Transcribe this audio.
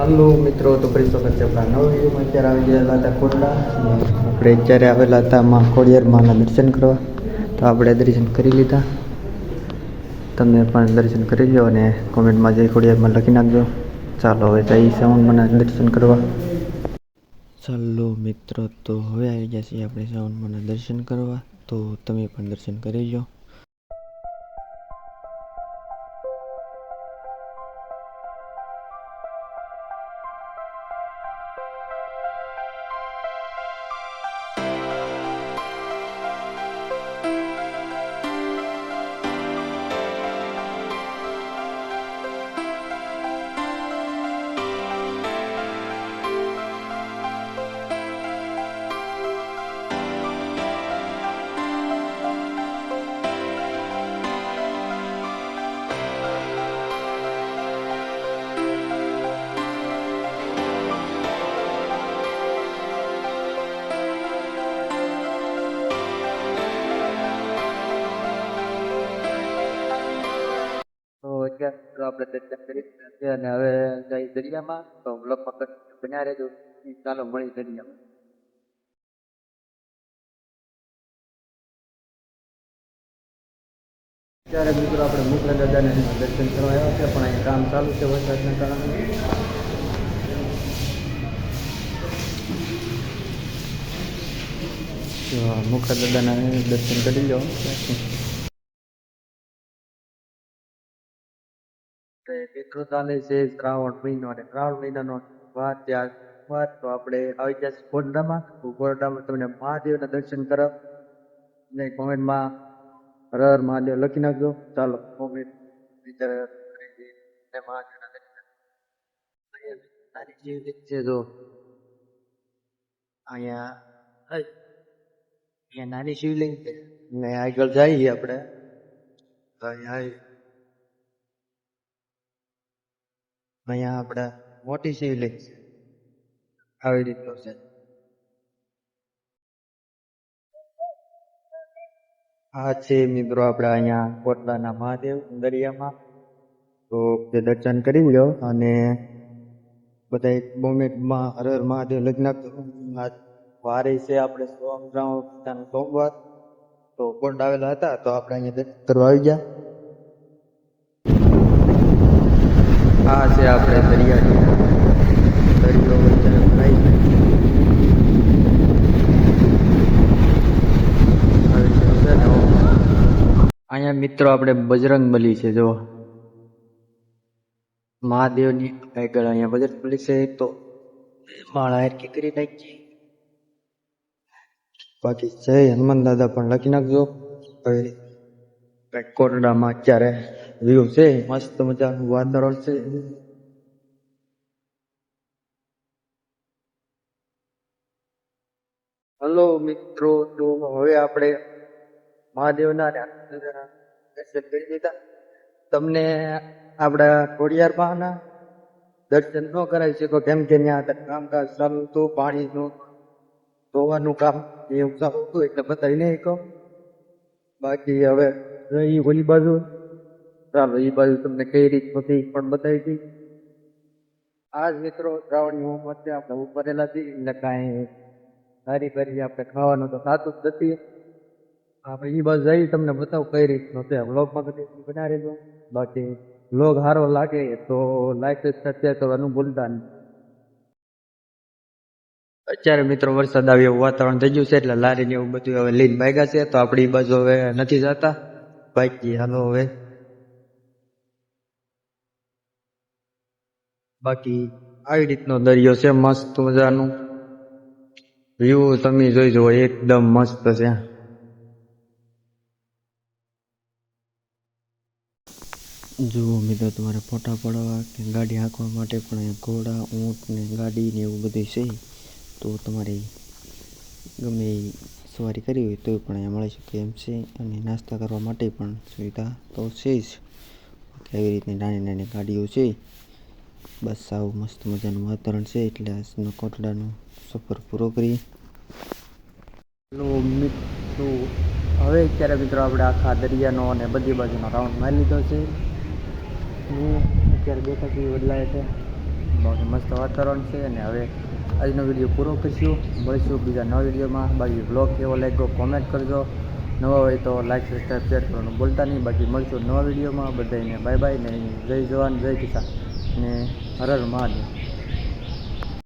Hello મિત્રો, તો કરી શકો છો આપણા નવા વિડીયોમાં. અત્યારે આવી ગયેલા હતા કોટડા. આપણે અત્યારે આવેલા હતા માં ખોડિયારમાંના દર્શન કરવા. તો આપણે દર્શન કરી લીધા. તમે પણ દર્શન કરી લો અને કોમેન્ટમાં જય ખોડિયારમાં લખી નાખજો. ચાલો હવે જઈ શ્રાવણમાંના દર્શન કરવા. ચાલો મિત્રો, તો હવે આવી ગયા છીએ આપણે શ્રાવણમાંના દર્શન કરવા. તો તમે પણ દર્શન કરી લો. તો આપણે દર્શન કરી છે અને હવે જઈ દરિયામાં. તો બ્લોગમાં બન્યા રહેજો. ચાલો મળી દરિયામાં. ત્યારે મિત્રો આપણે મુકલા દાદાને દર્શન કરવા આવ્યા છે, પણ અહીંયા કામ ચાલુ છે વરસાદના કારણે. મુકલા દાદાના દર્શન કરી લો. મિત્રો ચાલે છે શ્રાવણ મહિનો, અને શ્રાવણ મહિનાનો વાત તો આપણે આવી ગયા કોરડામાં. કોરડામાં તમને મહાદેવના દર્શન કરાવ. ને કોમેન્ટમાં હર હર મહાદેવ લખી નાખજો. ચાલો કોમેન્ટ મહાદેવના દર્શન. છે જો અહીંયા નાની શિવલિંગ છે ને આગળ જઈએ આપણે. અહીંયા આપણે મોટી શિવલિંગ છે. આવી રીતનું છે. આ છે મિત્રો આપણે અહીંયા કોટડાના મહાદેવ દરિયામાં. તો તે દર્શન કરી લો અને બધા મોમેન્ટમાં હર હર મહાદેવ લખી નાખજો. વારે છે આપણે સોમવાર. તો કોટ આવેલા હતા તો આપણે અહીંયા દર્શન કરવા આવી ગયા. આ છે આપણે દરિયો વચ્ચે ભરાઈ અહીંયા મિત્રો આપણે બજરંગબલી છે. જો મહાદેવની આગળ અહીંયા બજરંગબલી છે. તો માળા હરકી કરી નાખી. બાકી જય હનુમાન દાદા પણ લખી નાખજો. કોટડામાં અત્યારે વ્યૂ છે, મસ્ત મજાનું વાતાવરણ છે. હલો મિત્રો, તો હવે આપણે મહાદેવના દર્શન કરી દીધા. તમને આપણા ખોડિયારમાંના દર્શન ન કરાવી શકો, કેમ કે ત્યાં કામકાજ ચાલુ હતું. પાણીનું ધોવાનું કામ એવું ચાલુ હતું એટલે બતાવી નહીં કહો. બાકી હવે એ ઓલી બાજુ, ચાલો એ બાજુ તમને કઈ રીત નથી પણ બતાવી હતી. આજ મિત્રો શ્રાવણની વચ્ચે આપણે ઉપરેલા હતી એટલે કાંઈ સારી કરી આપણે ખાવાનું તો થતું જ નથી. આપણે એ બાજુ જઈ તમને બતાવું કઈ રીતનું છે. વ્લોગમાં બધી બનાવી રહેજો. બાકી વ્લોગ સારો લાગે તો લાઈક સબસ્ક્રાઈબ કરવાનું ભૂલતા નહીં. અત્યારે મિત્રો વરસાદ આવે એવું વાતાવરણ થઈ ગયું છે એટલે લારી ને એવું બધું હવે લઈને ભાગ્યા છે. તો આપણી બાજુ હવે નથી જતા. બાકી હાલો હવે. બાકી આવી રીતનો દરિયો છે, મસ્ત મજાનું વ્યૂ તમે જોઈ જુઓ, એકદમ મસ્ત છે. જુઓ મિત્રો, તમારે ફોટા પડવા કે ગાડી હાંકવા માટે પણ અહીંયા ઘોડા, ઊંટ ને ગાડી ને એવું બધું છે. તો તમારે ગમે એ સવારી કરવી હોય તો પણ અહીંયા મળી શકે એમ છે. અને નાસ્તા કરવા માટે પણ સુવિધા તો છે જ. આવી રીતની નાની નાની ગાડીઓ છે. બસ આવું મસ્ત મજાનું વાતાવરણ છે એટલે આજનો કોટડાનો સફર પૂરો કરીએ. મિત્રો હવે અત્યારે મિત્રો આપણે આખા દરિયાનો અને બધી બાજુનો રાઉન્ડ મારી લીધો છે. હું અત્યારે બેઠા છીએ બદલાય છે. બાકી મસ્ત વાતાવરણ છે. અને હવે આજનો વિડીયો પૂરો કરીશું. મળીશું બીજા નવા વિડીયોમાં. બાકી વ્લોગ કેવો લાગ્યો કોમેન્ટ કરજો. નવા હોય તો લાઈક સબસ્ક્રાઈબ શેર કરવાનું બોલતા નહીં. બાકી મળીશું નવા વિડીયોમાં. બધાને બાય બાય ને જય જવાન જય કિસાન ને હર હર મહાદેવ.